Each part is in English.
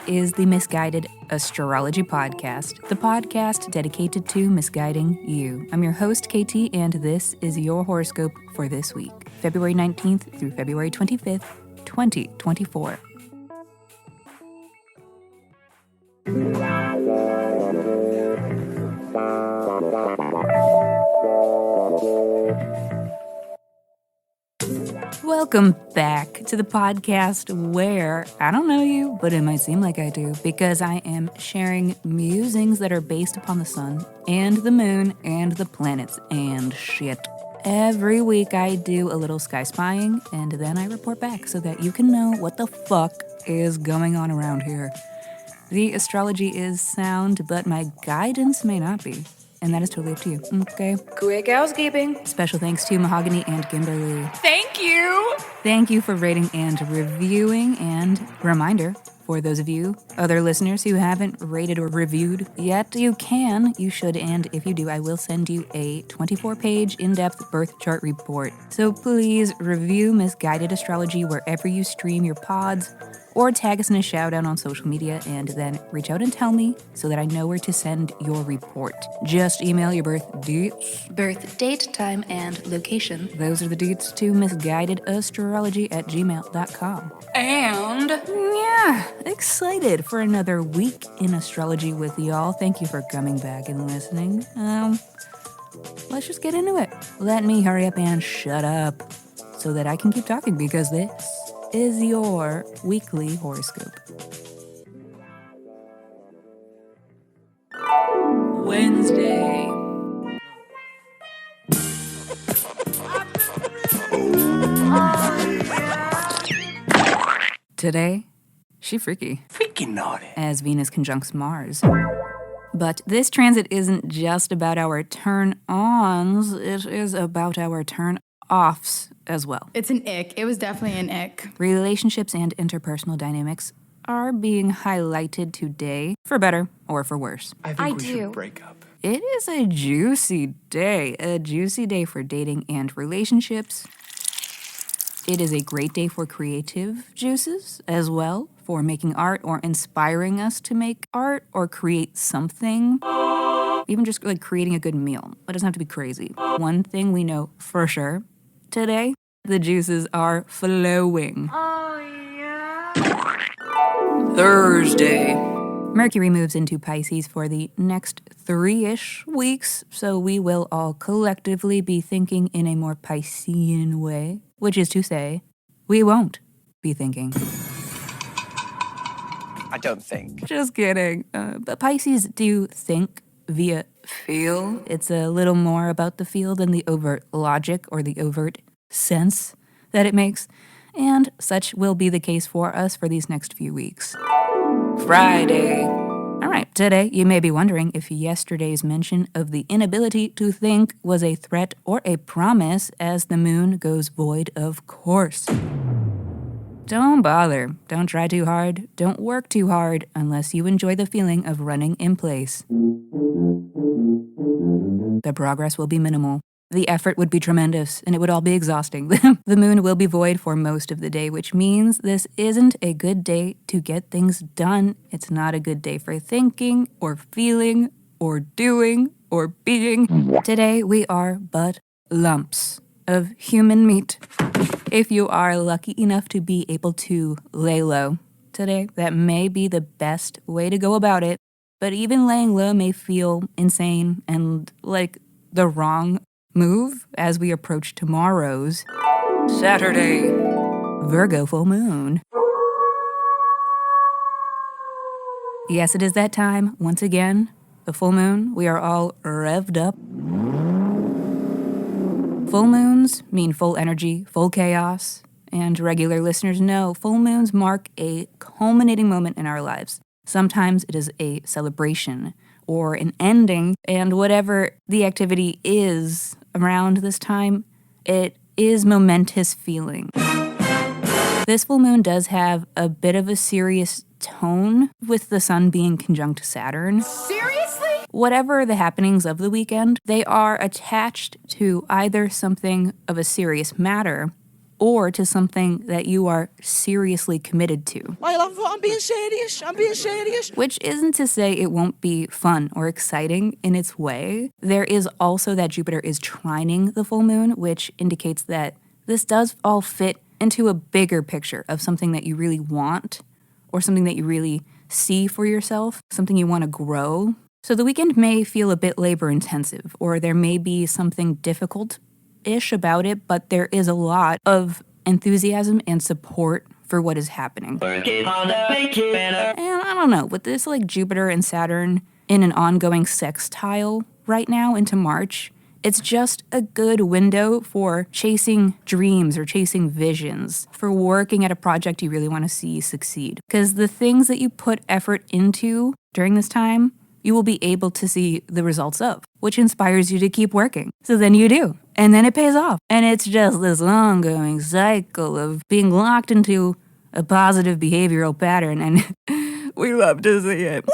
is the Misguided Astrology Podcast, the podcast dedicated to misguiding you. I'm your host, KT, and this is your horoscope for this week, February 19th through February 25th, 2024. Welcome back to the podcast where I don't know you, but it might seem like I do because I am sharing musings that are based upon the sun and the moon and the planets and shit. Every week I do a little sky spying and then I report back so that you can know what the fuck is going on around here. The astrology is sound, but my guidance may not be. And that is totally up to you, okay? Quick housekeeping. Special thanks to Mahogany and Kimberly. Thank you! Thank you for rating and reviewing. And reminder, for those of you, other listeners who haven't rated or reviewed yet, you should, and if you do, I will send you a 24-page in-depth birth chart report. So please review Misguided Astrology wherever you stream your pods, or tag us in a shout out on social media and then reach out and tell me so that I know where to send your report. Just email your birth date, time, and location. Those are the deets to misguidedastrology@gmail.com. And yeah, excited for another week in astrology with y'all. Thank you for coming back and listening. Let's just get into it. Let me hurry up and shut up so that I can keep talking because this is your weekly horoscope. Wednesday. Today, she freaky. freaking naughty. As Venus conjuncts Mars. But this transit isn't just about our turn-ons, it is about our turn-offs as well. It's an ick. It was definitely an ick. Relationships and interpersonal dynamics are being highlighted today, for better or for worse. I think we should break up. It is a juicy day for dating and relationships. It is a great day for creative juices as well, for making art or inspiring us to make art or create something. Even just like creating a good meal. It doesn't have to be crazy. One thing we know for sure today, the juices are flowing. Oh, yeah. Thursday. Mercury moves into Pisces for the next 3-ish weeks, so we will all collectively be thinking in a more Piscean way, which is to say, we won't be thinking. I don't think. Just kidding. But Pisces do think via feel. It's a little more about the feel than the overt logic or the overt sense that it makes, and such will be the case for us for these next few weeks. Friday. All right, today you may be wondering if yesterday's mention of the inability to think was a threat or a promise as the moon goes void, of course. Don't bother. Don't try too hard. Don't work too hard unless you enjoy the feeling of running in place. The progress will be minimal. The effort would be tremendous, and it would all be exhausting. The moon will be void for most of the day, which means this isn't a good day to get things done. It's not a good day for thinking, or feeling, or doing, or being. Today, we are but lumps of human meat. If you are lucky enough to be able to lay low today, that may be the best way to go about it. But even laying low may feel insane and like the wrong move as we approach tomorrow's Saturday Virgo full moon. Yes, it is that time. Once again, the full moon. We are all revved up. Full moons mean full energy, full chaos, and regular listeners know full moons mark a culminating moment in our lives. Sometimes it is a celebration or an ending, and whatever the activity is around this time, it is momentous feeling. This full moon does have a bit of a serious tone with the sun being conjunct Saturn. Seriously? Whatever the happenings of the weekend, they are attached to either something of a serious matter or to something that you are seriously committed to. I'm being serious. Which isn't to say it won't be fun or exciting in its way. There is also that Jupiter is trining the full moon, which indicates that this does all fit into a bigger picture of something that you really want or something that you really see for yourself, something you want to grow. So the weekend may feel a bit labor intensive, or there may be something difficult-ish about it, but there is a lot of enthusiasm and support for what is happening. And I don't know, with this like Jupiter and Saturn in an ongoing sextile right now into March, it's just a good window for chasing dreams or chasing visions, for working at a project you really want to see succeed. Because the things that you put effort into during this time, you will be able to see the results of, which inspires you to keep working. So then you do, and then it pays off. And it's just this ongoing cycle of being locked into a positive behavioral pattern, and we love to see it.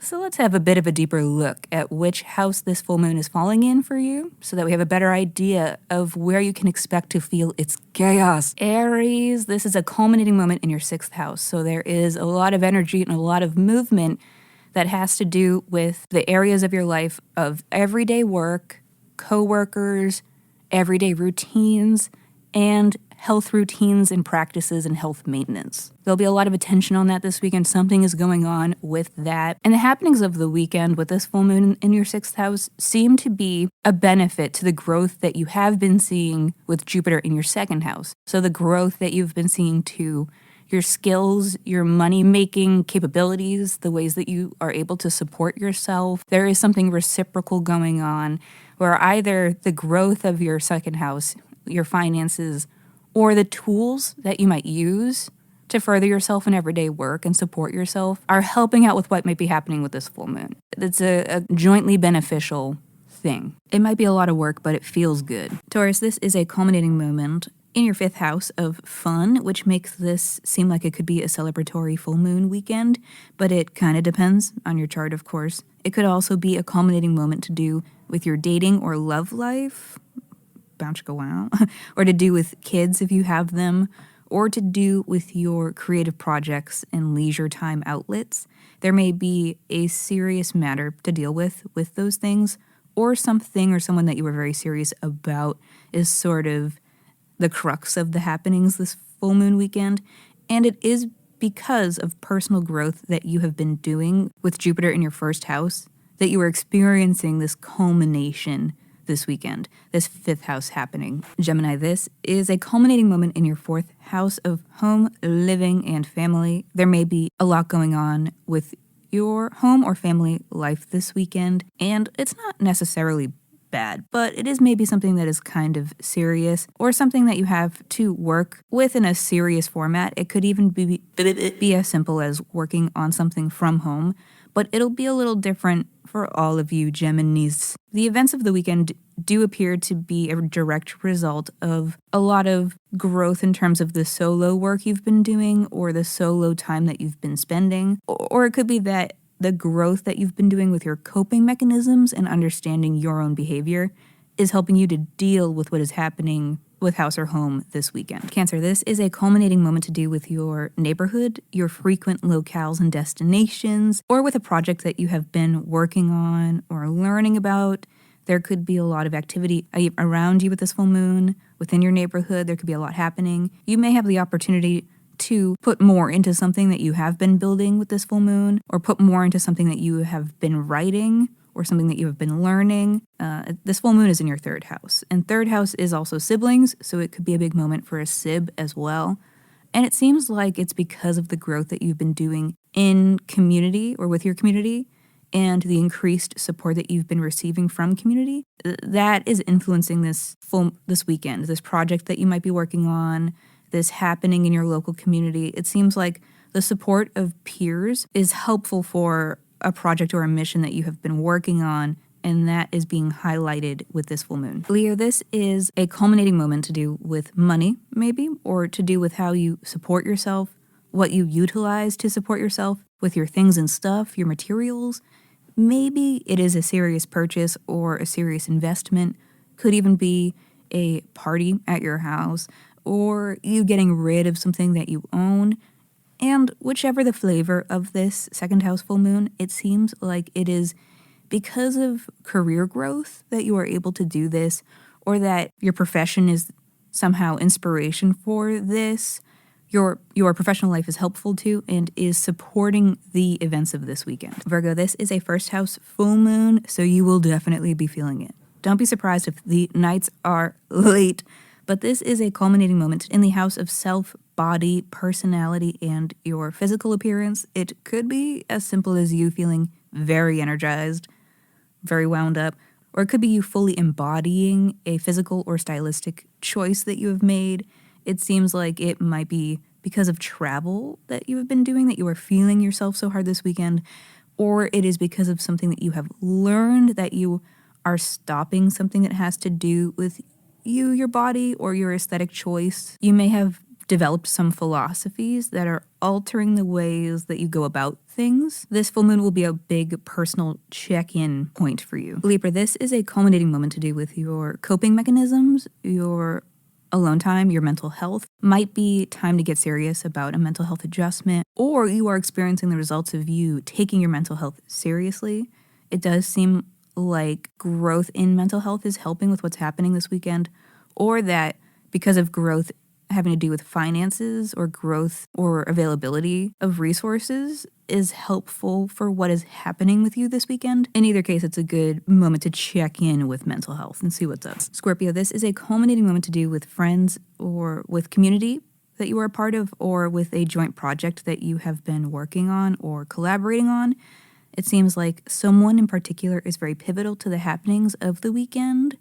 So let's have a bit of a deeper look at which house this full moon is falling in for you so that we have a better idea of where you can expect to feel its chaos. Aries, this is a culminating moment in your 6th house, so there is a lot of energy and a lot of movement that has to do with the areas of your life of everyday work, coworkers, everyday routines, and health routines and practices and health maintenance. There'll be a lot of attention on that this weekend. Something is going on with that. And the happenings of the weekend with this full moon in your 6th house seem to be a benefit to the growth that you have been seeing with Jupiter in your 2nd house. So the growth that you've been seeing to your skills, your money-making capabilities, the ways that you are able to support yourself. There is something reciprocal going on where either the growth of your 2nd house, your finances, or the tools that you might use to further yourself in everyday work and support yourself are helping out with what might be happening with this full moon. It's a jointly beneficial thing. It might be a lot of work, but it feels good. Taurus, this is a culminating moment in your 5th house of fun, which makes this seem like it could be a celebratory full moon weekend, but it kind of depends on your chart, of course. It could also be a culminating moment to do with your dating or love life, bounce go out, or to do with kids if you have them, or to do with your creative projects and leisure time outlets. There may be a serious matter to deal with those things, or something or someone that you were very serious about is sort of the crux of the happenings this full moon weekend, and it is because of personal growth that you have been doing with Jupiter in your 1st house that you are experiencing this culmination this weekend, this 5th house happening. Gemini, this is a culminating moment in your 4th house of home, living, and family. There may be a lot going on with your home or family life this weekend, and it's not necessarily bad, but it is maybe something that is kind of serious or something that you have to work with in a serious format. It could even be as simple as working on something from home, but it'll be a little different for all of you Geminis. The events of the weekend do appear to be a direct result of a lot of growth in terms of the solo work you've been doing or the solo time that you've been spending, or it could be that the growth that you've been doing with your coping mechanisms and understanding your own behavior is helping you to deal with what is happening with house or home this weekend. Cancer, this is a culminating moment to do with your neighborhood, your frequent locales and destinations, or with a project that you have been working on or learning about. There could be a lot of activity around you with this full moon. Within your neighborhood, there could be a lot happening. You may have the opportunity to put more into something that you have been building with this full moon, or put more into something that you have been writing, or something that you have been learning. This full moon is in your 3rd house, and 3rd house is also siblings, so it could be a big moment for a sib as well. And it seems like it's because of the growth that you've been doing in community or with your community, and the increased support that you've been receiving from community that is influencing this weekend, this project that you might be working on, this happening in your local community. It seems like the support of peers is helpful for a project or a mission that you have been working on, and that is being highlighted with this full moon. Leo, this is a culminating moment to do with money, maybe, or to do with how you support yourself, what you utilize to support yourself with your things and stuff, your materials. Maybe it is a serious purchase or a serious investment. Could even be a party at your house, or you getting rid of something that you own. And whichever the flavor of this second house full moon, it seems like it is because of career growth that you are able to do this, or that your profession is somehow inspiration for this. Your professional life is helpful to and is supporting the events of this weekend. Virgo, this is a first house full moon, so you will definitely be feeling it. Don't be surprised if the nights are late, but this is a culminating moment in the house of self, body, personality, and your physical appearance. It could be as simple as you feeling very energized, very wound up, or it could be you fully embodying a physical or stylistic choice that you have made. It seems like it might be because of travel that you have been doing that you are feeling yourself so hard this weekend, or it is because of something that you have learned that you are stopping something that has to do with you, your body, or your aesthetic choice. You may have developed some philosophies that are altering the ways that you go about things. This full moon will be a big personal check-in point for you. Libra, this is a culminating moment to do with your coping mechanisms, your alone time, your mental health. Might be time to get serious about a mental health adjustment, or you are experiencing the results of you taking your mental health seriously. It does seem like growth in mental health is helping with what's happening this weekend, or that because of growth having to do with finances or growth or availability of resources is helpful for what is happening with you this weekend. In either case, it's a good moment to check in with mental health and see what's up. Scorpio, this is a culminating moment to do with friends or with community that you are a part of, or with a joint project that you have been working on or collaborating on. It seems like someone in particular is very pivotal to the happenings of the weekend.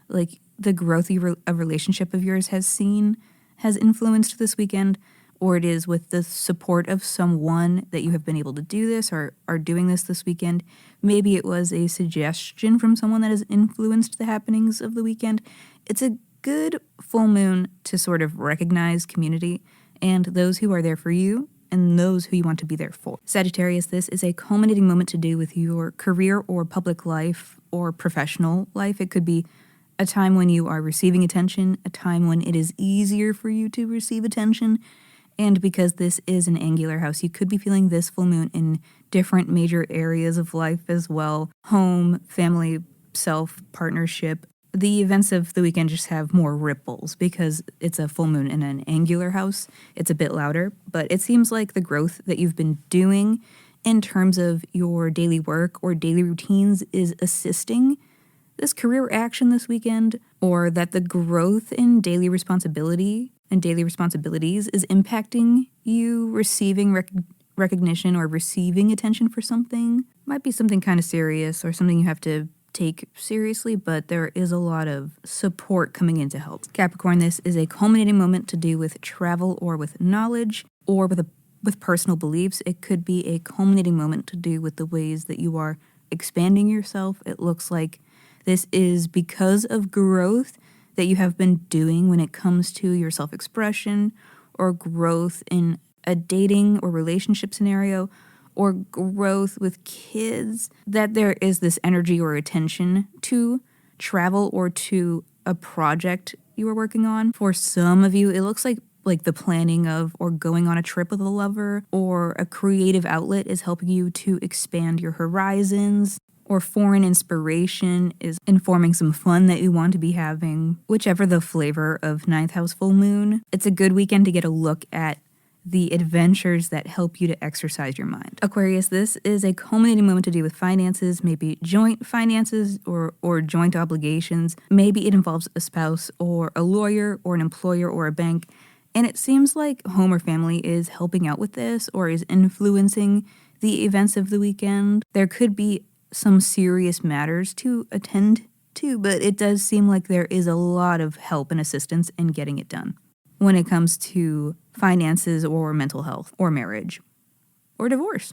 Like the growth a relationship of yours has influenced this weekend, or it is with the support of someone that you have been able to do this or are doing this weekend. Maybe it was a suggestion from someone that has influenced the happenings of the weekend. It's a good full moon to sort of recognize community and those who are there for you and those who you want to be there for. Sagittarius, this is a culminating moment to do with your career or public life or professional life. It could be a time when you are receiving attention, a time when it is easier for you to receive attention. And because this is an angular house, you could be feeling this full moon in different major areas of life as well. Home, family, self, partnership. The events of the weekend just have more ripples because it's a full moon in an angular house. It's a bit louder, but it seems like the growth that you've been doing in terms of your daily work or daily routines is assisting this career action this weekend, or that the growth in daily responsibility and daily responsibilities is impacting you receiving recognition or receiving attention for something. Might be something kind of serious or something you have to take seriously, but there is a lot of support coming in to help. Capricorn, this is a culminating moment to do with travel or with knowledge or with personal beliefs. It could be a culminating moment to do with the ways that you are expanding yourself. It looks like this is because of growth that you have been doing when it comes to your self-expression, or growth in a dating or relationship scenario, or growth with kids, that there is this energy or attention to travel or to a project you are working on. For some of you, it looks like the planning of or going on a trip with a lover or a creative outlet is helping you to expand your horizons, or foreign inspiration is informing some fun that you want to be having. Whichever the flavor of ninth house full moon, it's a good weekend to get a look at the adventures that help you to exercise your mind. Aquarius, this is a culminating moment to do with finances, maybe joint finances or joint obligations. Maybe it involves a spouse or a lawyer or an employer or a bank. And it seems like home or family is helping out with this or is influencing the events of the weekend. There could be some serious matters to attend to, but it does seem like there is a lot of help and assistance in getting it done when it comes to finances or mental health or marriage or divorce.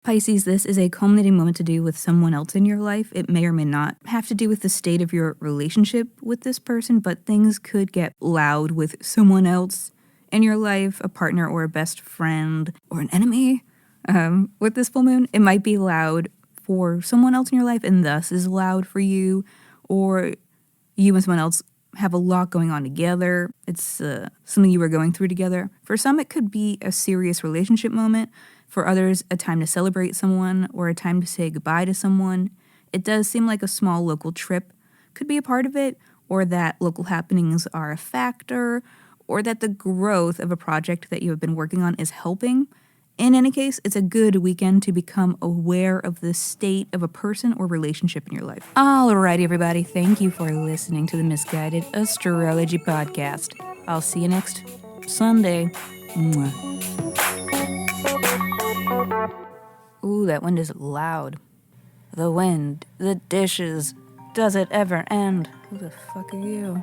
Pisces, this is a culminating moment to do with someone else in your life. It may or may not have to do with the state of your relationship with this person, but things could get loud with someone else in your life, a partner or a best friend or an enemy. With this full moon, it might be loud for someone else in your life and thus is loud for you, or you and someone else have a lot going on together. It's something you were going through together. For some, it could be a serious relationship moment. For others, a time to celebrate someone or a time to say goodbye to someone. It does seem like a small local trip could be a part of it, or that local happenings are a factor, or that the growth of a project that you have been working on is helping. In any case, it's a good weekend to become aware of the state of a person or relationship in your life. Alrighty, everybody. Thank you for listening to the Misguided Astrology Podcast. I'll see you next Sunday. Mwah. Ooh, that wind is loud. The wind, the dishes. Does it ever end? Who the fuck are you?